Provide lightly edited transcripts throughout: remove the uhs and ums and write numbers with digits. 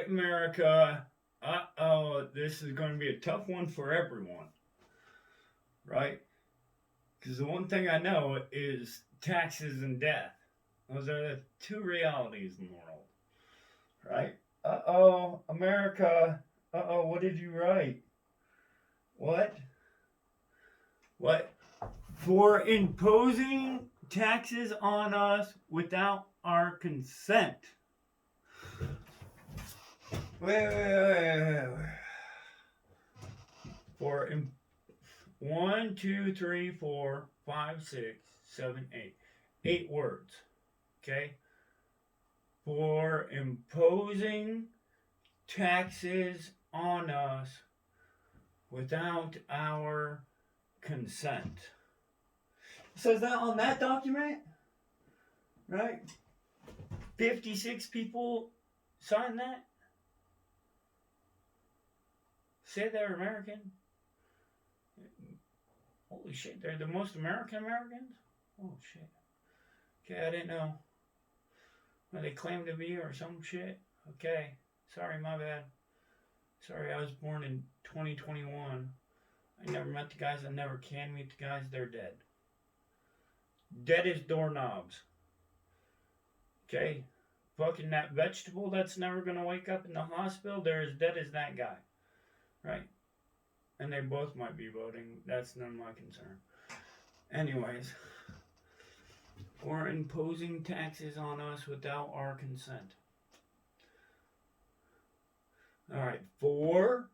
right, America. This is going to be a tough one for everyone, right? Because the one thing I know is taxes and death. Those are the two realities in the world, right? America. What did you write? What? What? For imposing taxes on us without our consent. Wait. For 1, 2, 3, 4, 5, 6, 7, 8. 8 words. Okay? For imposing taxes on us without our consent. It says that on that document, right? 56 people signed that. Say they're American. Holy shit, they're the most American Americans? Oh shit. Okay, I didn't know. Well, they claim to be or some shit. Okay. Sorry, my bad. Sorry, I was born in 2021. I never met the guys. I never can meet the guys. They're dead. Dead as doorknobs. Okay? Fucking that vegetable that's never gonna wake up in the hospital, they're as dead as that guy. Right? And they both might be voting. That's none of my concern. Anyways. For imposing taxes on us without our consent. Alright, 4.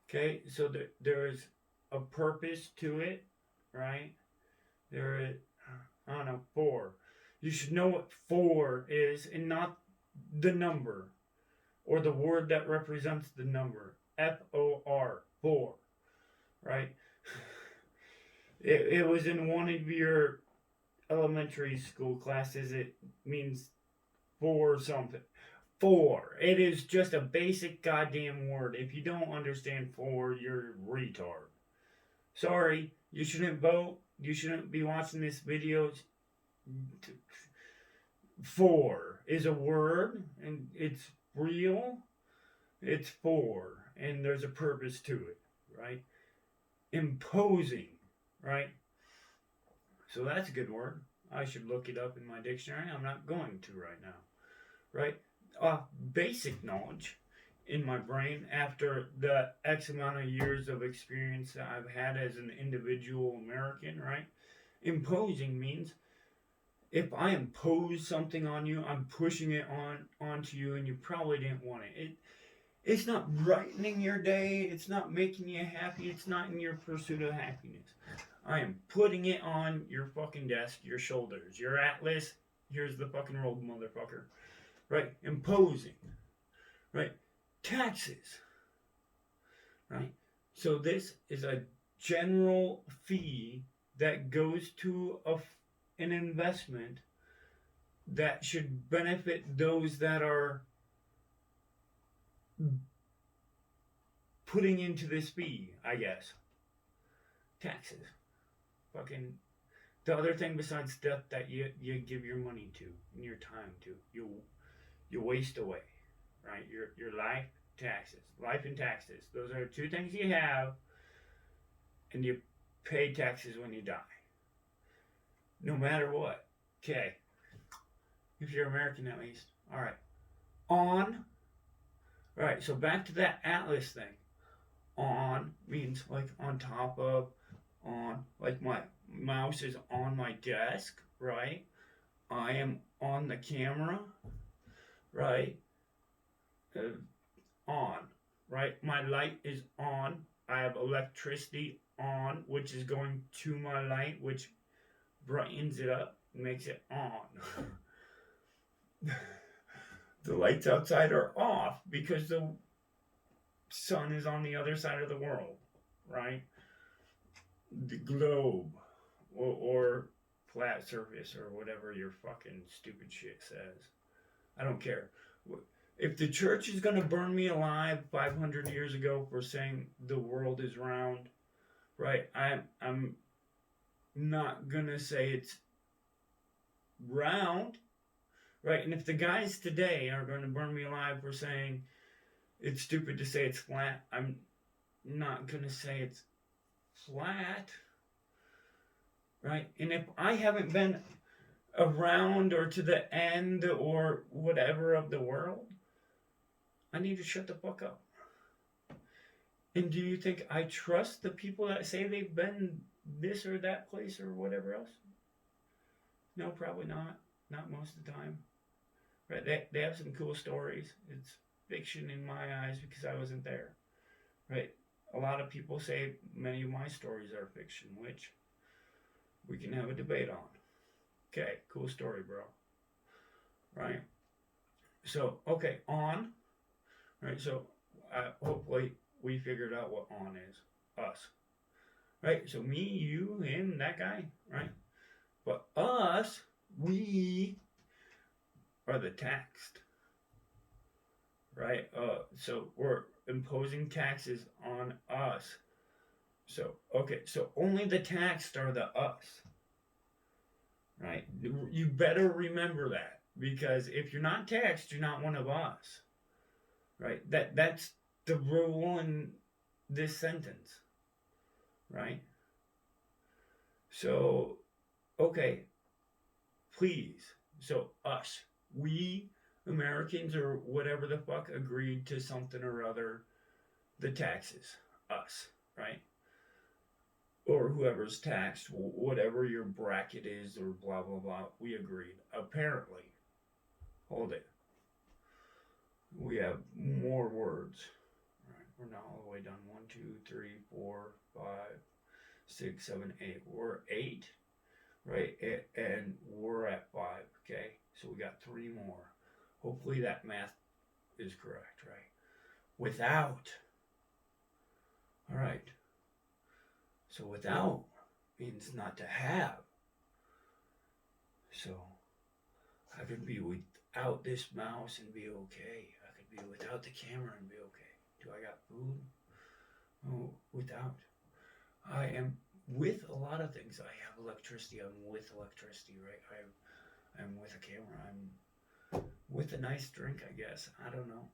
Okay, so there's a purpose to it, right? There is, I don't know, 4. You should know what 4 is and not the number or the word that represents the number. F-O-R, 4, right? It was in one of your elementary school classes. It means 4 something. 4. It is just a basic goddamn word. If you don't understand 4, you're a retard. Sorry, you shouldn't vote. You shouldn't be watching this video. 4 is a word, and it's real. It's 4, and there's a purpose to it, right? Imposing, right? So that's a good word. I should look it up in my dictionary. I'm not going to right now, right? Basic knowledge in my brain after the X amount of years of experience that I've had as an individual American, right? Imposing means if I impose something on you, I'm pushing it onto you, and you probably didn't want it. It's not brightening your day. It's not making you happy. It's not in your pursuit of happiness. I am putting it on your fucking desk, your shoulders, your atlas. Here's the fucking road, motherfucker. Right? Imposing. Right? Taxes. Right? So this is a general fee that goes to an investment that should benefit those that are putting into this fee, I guess. Taxes. Fucking the other thing besides stuff that you give your money to and your time to, you waste away, right? Your life, taxes, life and taxes. Those are 2 things you have, and you pay taxes when you die, no matter what. Okay, if you're American at least. All right, on. All right, so back to that atlas thing. On means like on top of, on, like my mouse is on my desk, right? I am on the camera, right? On, right? My light is on. I have electricity on, which is going to my light, which brightens it up, makes it on. The lights outside are off because the sun is on the other side of the world, right? The globe or flat surface or whatever your fucking stupid shit says. I don't care. If the church is going to burn me alive 500 years ago for saying the world is round, right? I'm not going to say it's round, right? And if the guys today are going to burn me alive for saying it's stupid to say it's flat, I'm not going to say it's flat, right? And if I haven't been around or to the end or whatever of the world, I need to shut the fuck up. And do you think I trust the people that say they've been this or that place or whatever else? No, probably not. Not most of the time. Right? They have some cool stories. It's fiction in my eyes because I wasn't there. Right? A lot of people say many of my stories are fiction, which we can have a debate on. Okay, cool story, bro. Right? So, okay, on. Right? So, hopefully we figured out what on is. Us. Right? So, me, you, him, that guy. Right? But us, we are the taxed. Right? So we're imposing taxes on us. So, okay, so only the taxed are the us. Right? You better remember that. Because if you're not taxed, you're not one of us. Right? That's the rule in this sentence. Right? So, okay, please. So, us. We Americans or whatever the fuck agreed to something or other. The taxes. Us. Right? Or whoever's taxed, whatever your bracket is, or blah, blah, blah. We agreed. Apparently. Hold it. We have more words. All right, we're now all the way done. 1, 2, 3, 4, 5, 6, 7, 8. We're 8, right? And we're at 5, okay? So we got 3 more. Hopefully that math is correct, right? Without. All right. So without means not to have. So I could be without this mouse and be okay. I could be without the camera and be okay. Do I got food? Oh, without. I am with a lot of things. I have electricity. I'm with electricity, right? I'm with a camera. I'm with a nice drink, I guess. I don't know.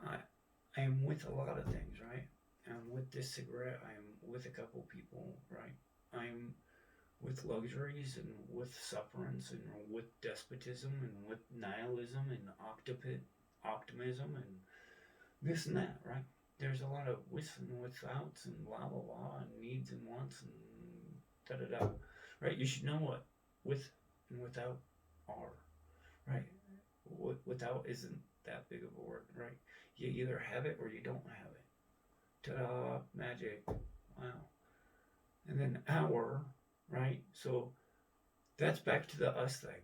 I am with a lot of things, right? I'm with this cigarette. I'm with a couple people, right? I'm with luxuries and with sufferance and with despotism and with nihilism and optimism and this and that, right? There's a lot of withs and withouts and blah blah blah and needs and wants and da da da, right? You should know what with and without are, right? Without isn't that big of a word, right? You either have it or you don't have it. Ta-da, magic, wow. And then our, right? So that's back to the us thing,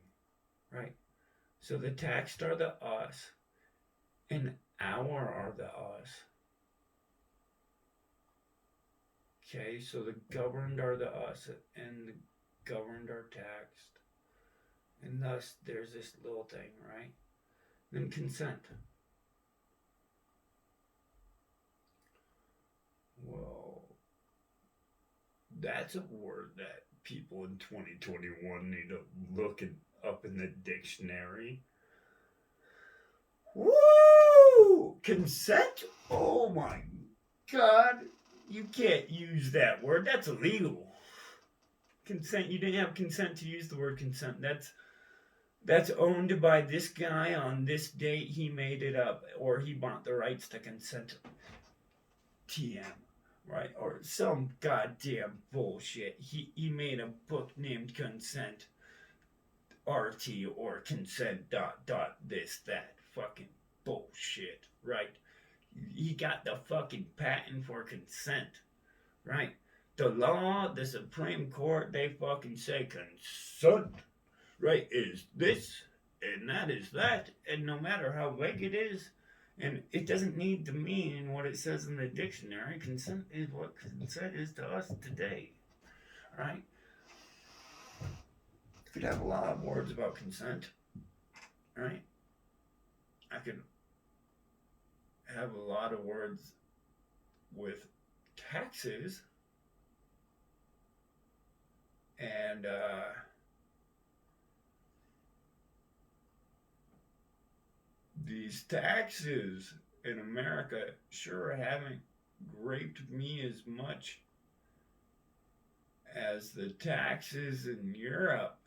right? So the taxed are the us, and our are the us. Okay, so the governed are the us, and the governed are taxed. And thus, there's this little thing, right? Then consent. Well, that's a word that people in 2021 need to look up in the dictionary. Woo! Consent? Oh my God. You can't use that word. That's illegal. Consent. You didn't have consent to use the word consent. That's owned by this guy on this date. He made it up, or he bought the rights to consent. TM, right? Or some goddamn bullshit. He made a book named Consent RT or Consent dot this that fucking bullshit, right? He got the fucking patent for consent, right? The law, the Supreme Court, they fucking say consent, right, is this, and that is that, and no matter how vague it is, and it doesn't need to mean what it says in the dictionary. Consent is what consent is to us today, right? I could have a lot of words about consent, right? I could have a lot of words with taxes and these taxes in America sure haven't raped me as much as the taxes in Europe.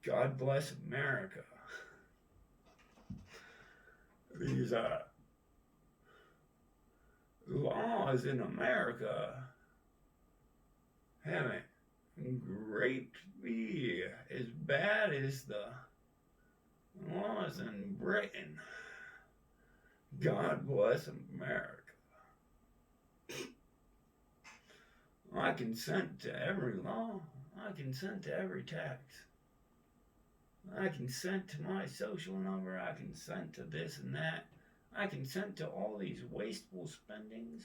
God bless America. These laws in America haven't raped me as bad as the laws in Britain. God bless America. I consent to every law. I consent to every tax. I consent to my social number. I consent to this and that. I consent to all these wasteful spendings.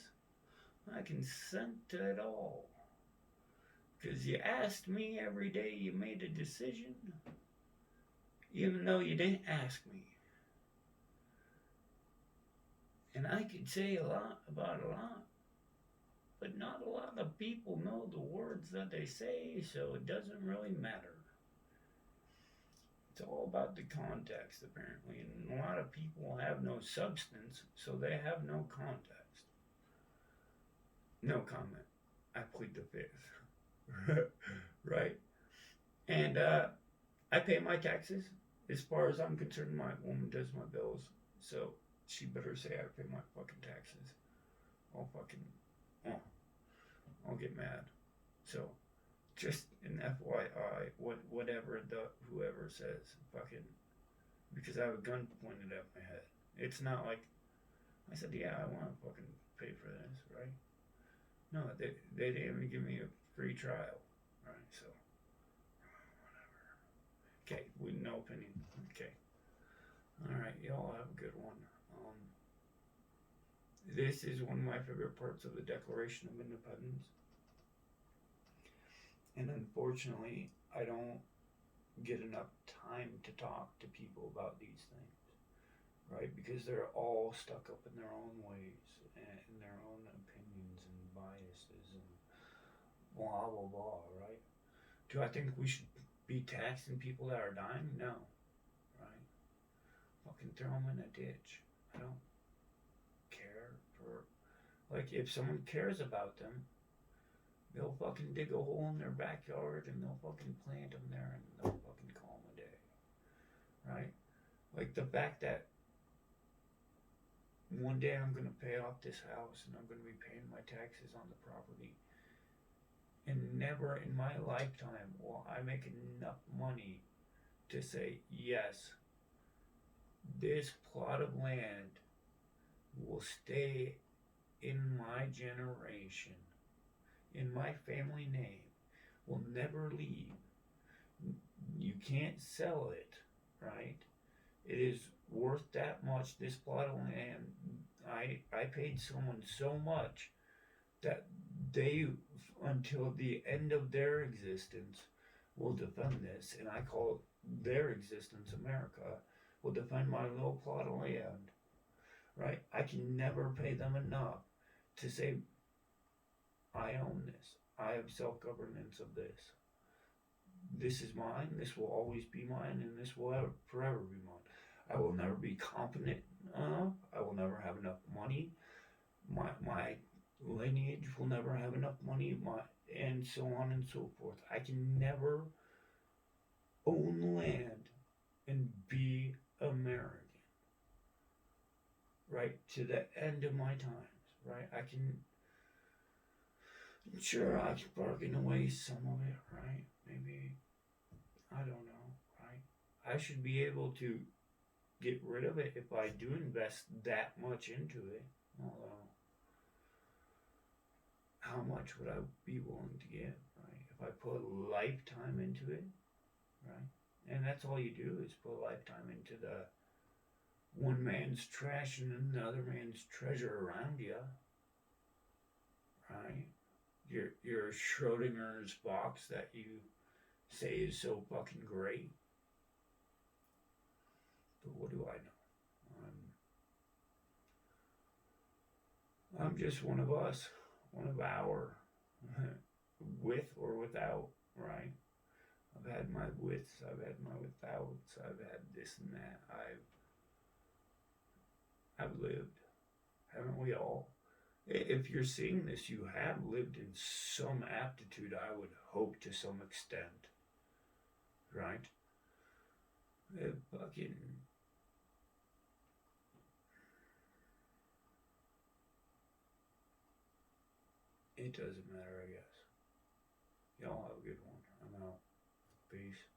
I consent to it all. Because you asked me every day you made a decision, even though you didn't ask me. And I could say a lot about a lot, but not a lot of people know the words that they say, so it doesn't really matter. It's all about the context, apparently, and a lot of people have no substance, so they have no context. No comment. I plead the fifth. Right? And I pay my taxes. As far as I'm concerned, my woman does my bills, so she better say I pay my fucking taxes. I'll get mad. So, just an FYI, whatever whoever says, fucking, because I have a gun pointed at my head. It's not like I said, yeah, I want to fucking pay for this, right? No, they didn't even give me a free trial, right? So, whatever. Okay, with no opinion. Okay. All right, y'all have a good one. This is one of my favorite parts of the Declaration of Independence. And unfortunately, I don't get enough time to talk to people about these things, right? Because they're all stuck up in their own ways and in their own opinions and biases and blah, blah, blah, right? Do I think we should be taxing people that are dying? No, right? Fucking throw them in a ditch. I don't care for, like, if someone cares about them, they'll fucking dig a hole in their backyard and they'll fucking plant them there and they'll fucking call them a day. Right? Like the fact that one day I'm going to pay off this house and I'm going to be paying my taxes on the property. And never in my lifetime will I make enough money to say, yes, this plot of land will stay in my generation, in my family name, will never leave. You can't sell it, right? It is worth that much. This plot of land, I paid someone so much that they, until the end of their existence, will defend this, and I call their existence America, will defend my little plot of land, right? I can never pay them enough to say, I own this. I have self-governance of this. This is mine. This will always be mine, and this will forever be mine. I will never be competent enough. I will never have enough money. My lineage will never have enough money. And so on and so forth. I can never own land and be American. Right? To the end of my times. Right? Sure, I can bargain away some of it, right? Maybe, I don't know, right? I should be able to get rid of it if I do invest that much into it. Although, how much would I be willing to give, right? If I put a lifetime into it, right? And that's all you do is put a lifetime into the one man's trash and another man's treasure around you, right? Your Schrodinger's box that you say is so fucking great. But what do I know? I'm just one of us, one of our, with or without, right? I've had my withs, I've had my withouts, I've had this and that. I've have lived, haven't we all? If you're seeing this, you have lived in some aptitude, I would hope, to some extent, right? Fucking. It doesn't matter, I guess. Y'all have a good one. I'm out. Peace.